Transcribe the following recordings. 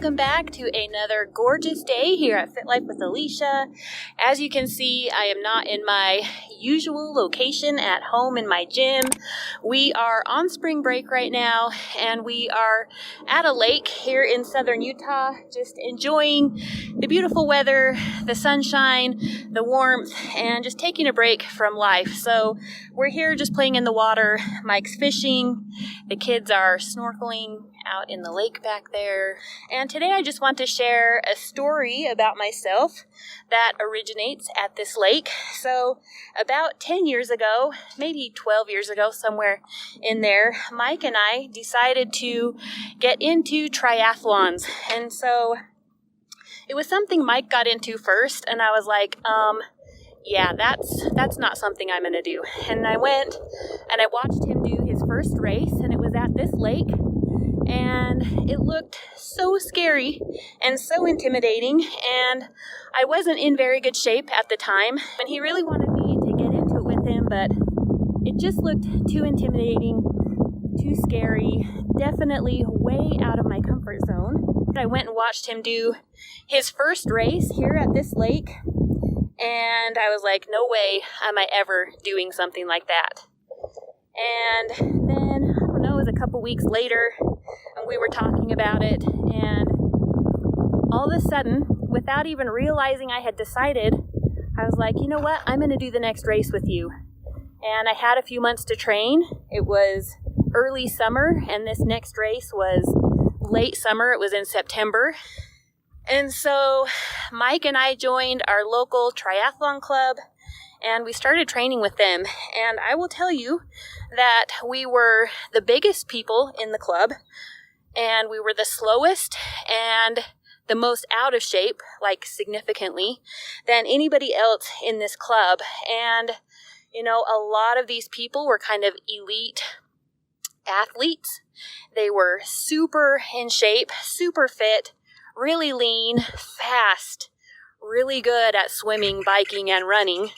welcome back to another gorgeous day here at Fit Life with Alicia. As you can see, I am not in my usual location at home in my gym. We are on spring break right now, and we are at a lake here in southern Utah, just enjoying the beautiful weather, the sunshine, the warmth, and just taking a break from life. So we're here just playing in the water. Mike's fishing. The kids are snorkeling out in the lake back there. And today I just want to share a story about myself that originates at this lake. So about 10 years ago, maybe 12 years ago, somewhere in there, Mike and I decided to get into triathlons. And so it was something Mike got into first, and I was like, yeah, that's not something I'm going to do. And I went and I watched him do his first race, and it was at this lake. And it looked so scary and so intimidating, and I wasn't in very good shape at the time. And he really wanted me to get into it with him, but it just looked too intimidating, too scary, definitely way out of my comfort zone. I went and watched him do his first race here at this lake, and I was like, no way am I ever doing something like that. And then, I don't know, it was a couple weeks later, and we were talking about it, and all of a sudden, without even realizing I had decided, I was like, you know what, I'm going to do the next race with you. And I had a few months to train. It was early summer, and this next race was late summer. It was in September. And so Mike and I joined our local triathlon club, and we started training with them. And I will tell you that we were the biggest people in the club, and we were the slowest and the most out of shape, like significantly, than anybody else in this club. And, you know, a lot of these people were kind of elite athletes. They were super in shape, super fit, really lean, fast, really good at swimming, biking, and running.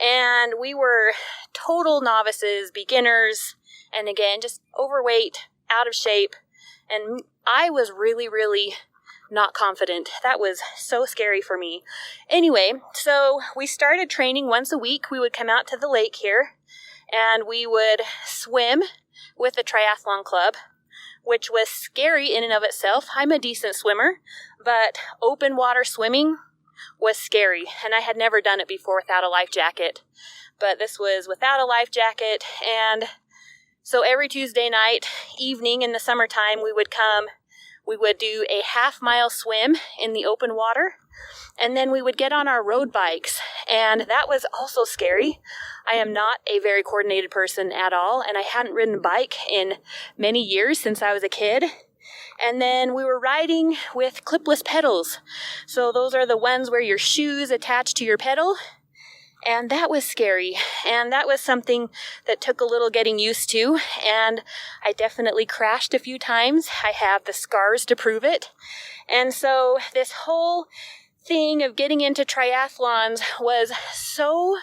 And we were total novices, beginners, and again, just overweight, out of shape. And I was really, really not confident. That was so scary for me. Anyway, so we started training once a week. We would come out to the lake here, and we would swim with the triathlon club, which was scary in and of itself. I'm a decent swimmer, but open water swimming was scary, and I had never done it before without a life jacket. But this was without a life jacket, and so every Tuesday night, evening in the summertime, we would do a half-mile swim in the open water, and then we would get on our road bikes, and that was also scary. I am not a very coordinated person at all, and I hadn't ridden a bike in many years since I was a kid. And then we were riding with clipless pedals. So those are the ones where your shoes attach to your pedal. And that was scary. And that was something that took a little getting used to. And I definitely crashed a few times. I have the scars to prove it. And so this whole thing of getting into triathlons was so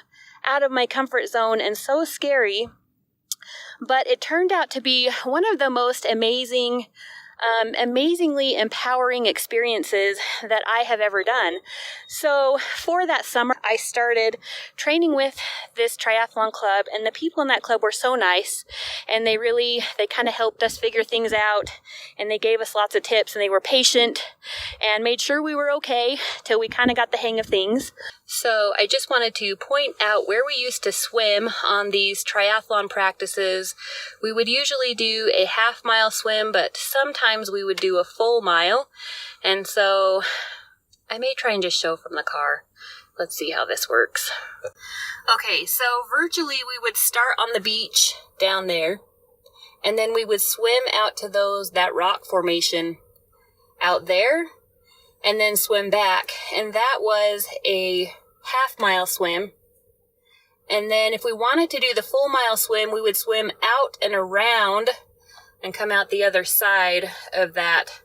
out of my comfort zone and so scary. But it turned out to be one of the most amazingly empowering experiences that I have ever done. So for that summer, I started training with this triathlon club, and the people in that club were so nice, and they kind of helped us figure things out, and they gave us lots of tips, and they were patient and made sure we were okay till we kind of got the hang of things. So I just wanted to point out where we used to swim on these triathlon practices. We would usually do a half-mile swim, but sometimes we would do a full mile. And so I may try and just show from the car. Let's see how this works. Okay, so virtually we would start on the beach down there, and then we would swim out to that rock formation out there, and then swim back. And that was a half-mile swim. And then if we wanted to do the full mile swim, we would swim out and around and come out the other side of that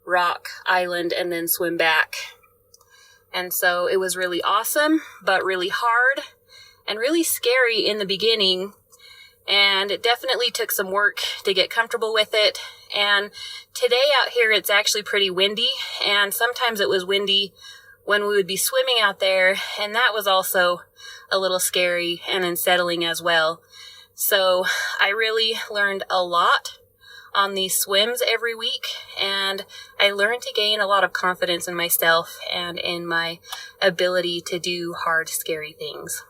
rock island and then swim back. And so it was really awesome, but really hard and really scary in the beginning And it definitely took some work to get comfortable with it. And today out here, it's actually pretty windy. And sometimes it was windy when we would be swimming out there. And that was also a little scary and unsettling as well. So I really learned a lot on these swims every week, and I learned to gain a lot of confidence in myself and in my ability to do hard, scary things.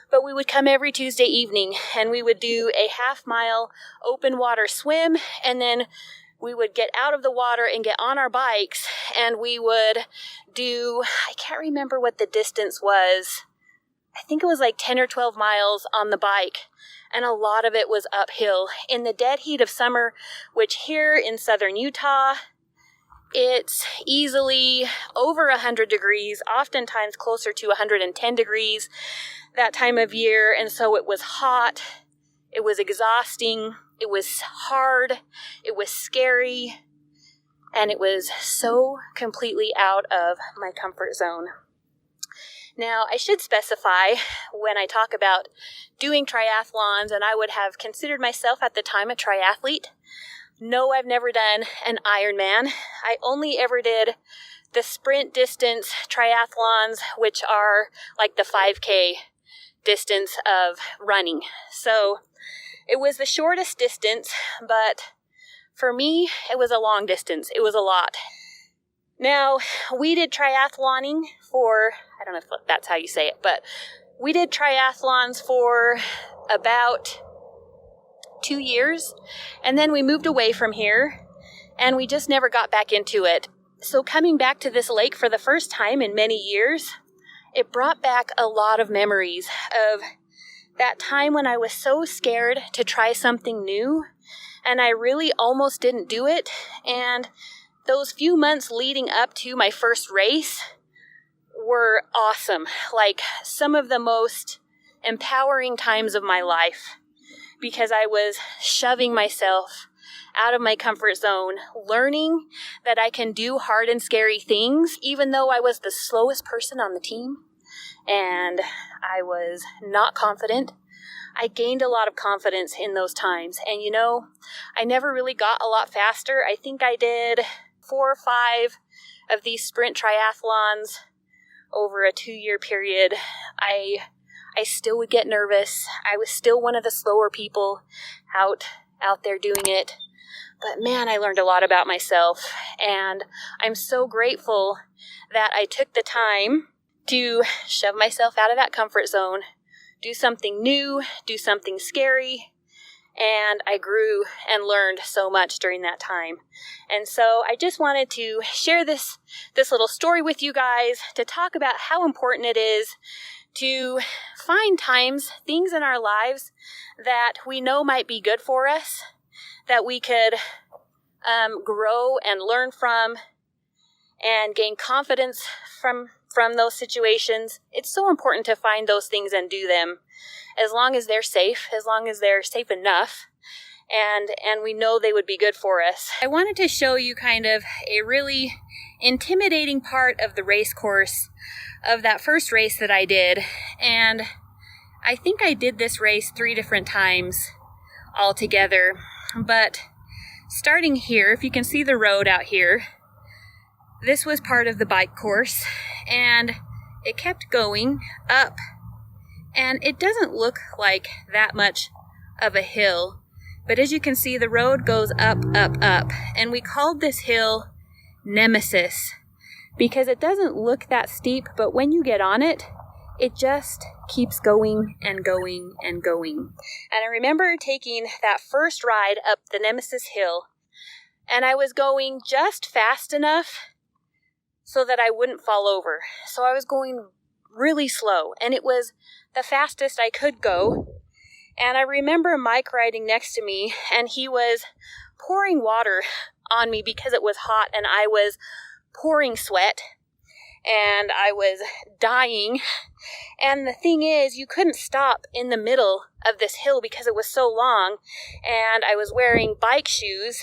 But we would come every Tuesday evening, and we would do a half-mile open water swim, and then we would get out of the water and get on our bikes, and we would do, I can't remember what the distance was. I think it was like 10 or 12 miles on the bike, and a lot of it was uphill in the dead heat of summer, which here in southern Utah, it's easily over 100 degrees, oftentimes closer to 110 degrees that time of year, and so it was hot, it was exhausting, it was hard, it was scary, and it was so completely out of my comfort zone. Now, I should specify when I talk about doing triathlons, and I would have considered myself at the time a triathlete. No, I've never done an Ironman. I only ever did the sprint distance triathlons, which are like the 5K distance of running. So it was the shortest distance, but for me, it was a long distance. It was a lot. Now, we did triathloning for, I don't know if that's how you say it, but we did triathlons for about 2 years, and then we moved away from here, and we just never got back into it. So coming back to this lake for the first time in many years, it brought back a lot of memories of that time when I was so scared to try something new, and I really almost didn't do it, and those few months leading up to my first race were awesome. Like some of the most empowering times of my life, because I was shoving myself out of my comfort zone, learning that I can do hard and scary things, even though I was the slowest person on the team and I was not confident. I gained a lot of confidence in those times. And you know, I never really got a lot faster. I think I did 4 or 5 of these sprint triathlons over a 2-year period. I still would get nervous. I was still one of the slower people out there doing it. But man, I learned a lot about myself, and I'm so grateful that I took the time to shove myself out of that comfort zone, do something new, do something scary, and I grew and learned so much during that time. And so I just wanted to share this little story with you guys to talk about how important it is to find times, things in our lives that we know might be good for us, that we could grow and learn from and gain confidence from those situations. It's so important to find those things and do them, as long as they're safe enough, and we know they would be good for us. I wanted to show you kind of a really intimidating part of the race course of that first race that I did, and I think I did this race 3 different times altogether, but starting here, if you can see the road out here, this was part of the bike course, and it kept going up, and it doesn't look like that much of a hill, but as you can see, the road goes up, up, up, and we called this hill Nemesis because it doesn't look that steep, but when you get on it, it just keeps going and going and going. And I remember taking that first ride up the Nemesis Hill, and I was going just fast enough so that I wouldn't fall over. So I was going really slow, and it was the fastest I could go. And I remember Mike riding next to me, and he was pouring water on me because it was hot, and I was pouring sweat, and I was dying. And the thing is, you couldn't stop in the middle of this hill because it was so long, and I was wearing bike shoes,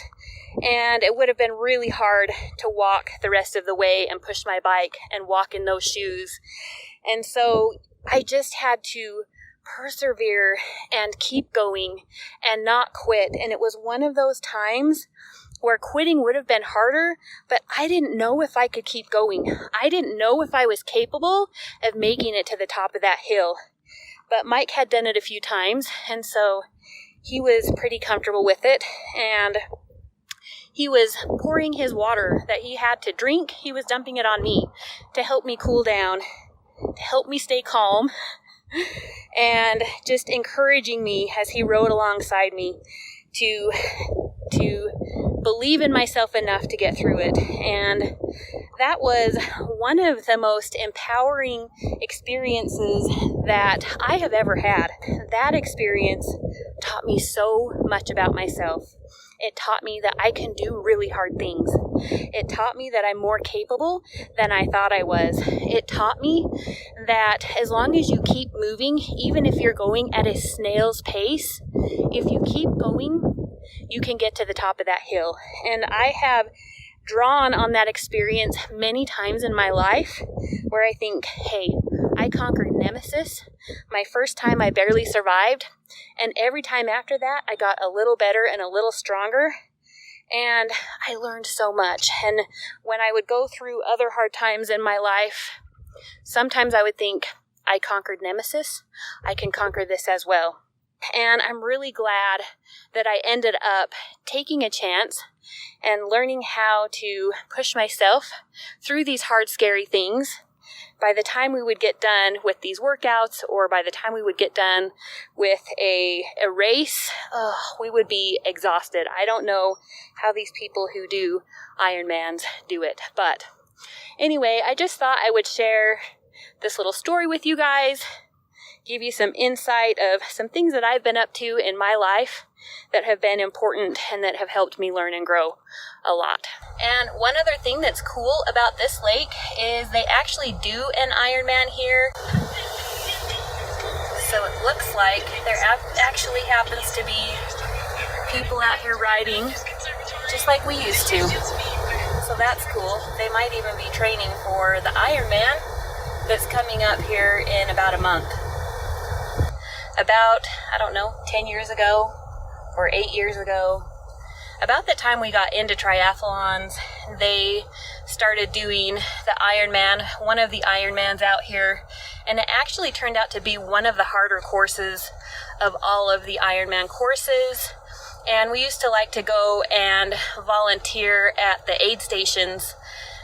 and it would have been really hard to walk the rest of the way and push my bike and walk in those shoes. And so I just had to persevere and keep going and not quit. And it was one of those times where quitting would have been harder, but I didn't know if I could keep going. I didn't know if I was capable of making it to the top of that hill. But Mike had done it a few times, and so he was pretty comfortable with it, and he was pouring his water that he had to drink. He was dumping it on me to help me cool down, to help me stay calm, and just encouraging me as he rode alongside me to believe in myself enough to get through it. And that was one of the most empowering experiences that I have ever had. That experience taught me so much about myself. It taught me that I can do really hard things. It taught me that I'm more capable than I thought I was. It taught me that as long as you keep moving, even if you're going at a snail's pace, if you keep going, you can get to the top of that hill. And I have drawn on that experience many times in my life where I think, hey, I conquered Nemesis. My first time I barely survived. And every time after that, I got a little better and a little stronger. And I learned so much. And when I would go through other hard times in my life, sometimes I would think, I conquered Nemesis. I can conquer this as well. And I'm really glad that I ended up taking a chance and learning how to push myself through these hard, scary things. By the time we would get done with these workouts, or by the time we would get done with a race, we would be exhausted. I don't know how these people who do Ironmans do it. But anyway, I just thought I would share this little story with you guys, give you some insight of some things that I've been up to in my life that have been important and that have helped me learn and grow a lot. And one other thing that's cool about this lake is they actually do an Ironman here. So it looks like there actually happens to be people out here riding just like we used to. So that's cool. They might even be training for the Ironman that's coming up here in about a month. About, 10 years ago or 8 years ago, about the time we got into triathlons, they started doing the Ironman, one of the Ironmans out here, and it actually turned out to be one of the harder courses of all of the Ironman courses. And we used to like to go and volunteer at the aid stations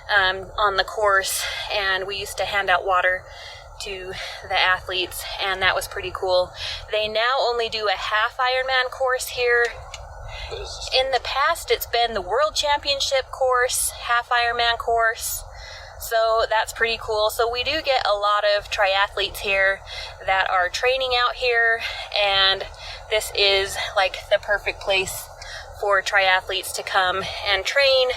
on the course, and we used to hand out water to the athletes, and that was pretty cool. They now only do a half Ironman course here. In the past, it's been the World Championship course, half Ironman course, so that's pretty cool. So we do get a lot of triathletes here that are training out here, and this is like the perfect place for triathletes to come and train.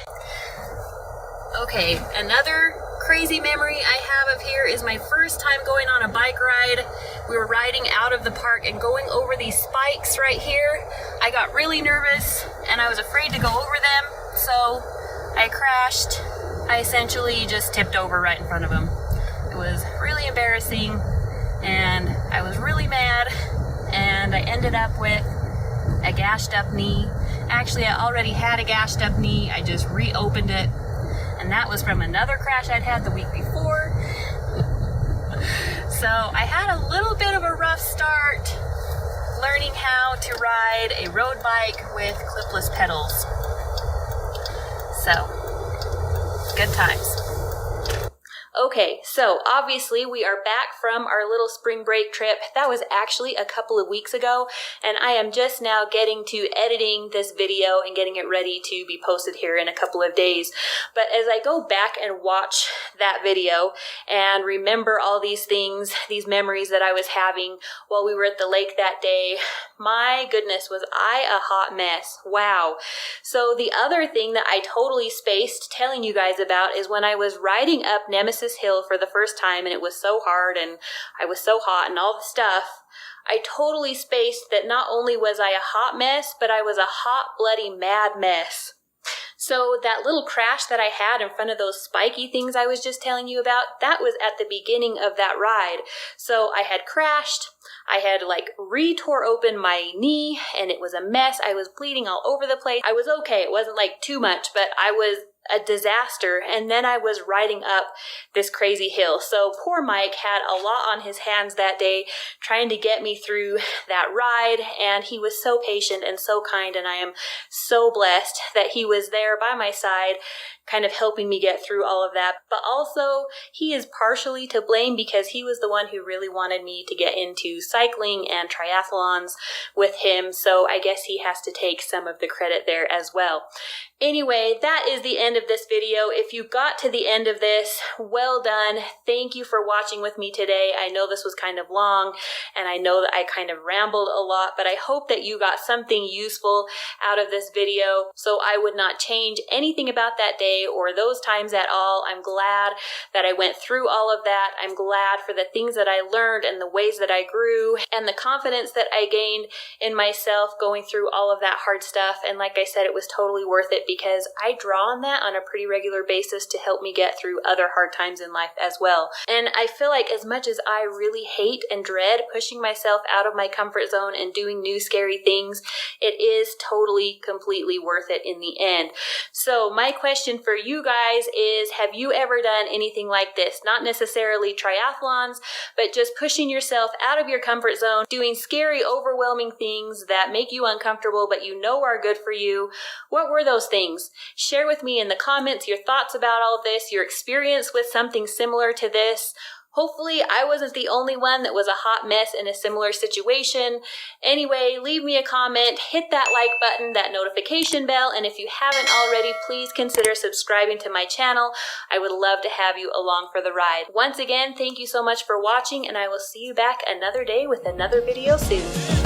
Okay, another crazy memory I have of here is my first time going on a bike ride. We were riding out of the park and going over these spikes right here. I got really nervous and I was afraid to go over them, so I crashed. I essentially just tipped over right in front of them. It was really embarrassing and I was really mad, and I ended up with a gashed up knee. Actually, I already had a gashed up knee. I just reopened it. And that was from another crash I'd had the week before. So I had a little bit of a rough start learning how to ride a road bike with clipless pedals. So, good times. Okay, so obviously we are back from our little spring break trip. That was actually a couple of weeks ago, and I am just now getting to editing this video and getting it ready to be posted here in a couple of days. But as I go back and watch that video and remember all these things, these memories that I was having while we were at the lake that day, my goodness, was I a hot mess. Wow. So the other thing that I totally spaced telling you guys about is when I was riding up Nemesis Hill for the first time, and it was so hard and I was so hot and all the stuff, I totally spaced that not only was I a hot mess, but I was a hot, bloody, mad mess. So that little crash that I had in front of those spiky things I was just telling you about, that was at the beginning of that ride. So I had crashed, I had re-tore open my knee, and it was a mess. I was bleeding all over the place. I was okay. It wasn't too much, but I was a disaster. And then I was riding up this crazy hill. So poor Mike had a lot on his hands that day trying to get me through that ride. And he was so patient and so kind. And I am so blessed that he was there by my side, kind of helping me get through all of that. But also, he is partially to blame because he was the one who really wanted me to get into cycling and triathlons with him. So I guess he has to take some of the credit there as well. Anyway, that is the end of this video. If you got to the end of this, well done. Thank you for watching with me today. I know this was kind of long, and I know that I kind of rambled a lot, but I hope that you got something useful out of this video. So I would not change anything about that day or those times at all. I'm glad that I went through all of that. I'm glad for the things that I learned and the ways that I grew and the confidence that I gained in myself going through all of that hard stuff. And like I said, it was totally worth it because I draw on that on a pretty regular basis to help me get through other hard times in life as well. And I feel like as much as I really hate and dread pushing myself out of my comfort zone and doing new scary things, it is totally, completely worth it in the end. So my question for you guys is, have you ever done anything like this? Not necessarily triathlons, but just pushing yourself out of your comfort zone, doing scary, overwhelming things that make you uncomfortable, but you know are good for you. What were those things? Share with me in the comments your thoughts about all of this, your experience with something similar to this. Hopefully, I wasn't the only one that was a hot mess in a similar situation. Anyway, leave me a comment, hit that like button, that notification bell, and if you haven't already, please consider subscribing to my channel. I would love to have you along for the ride. Once again, thank you so much for watching, and I will see you back another day with another video soon.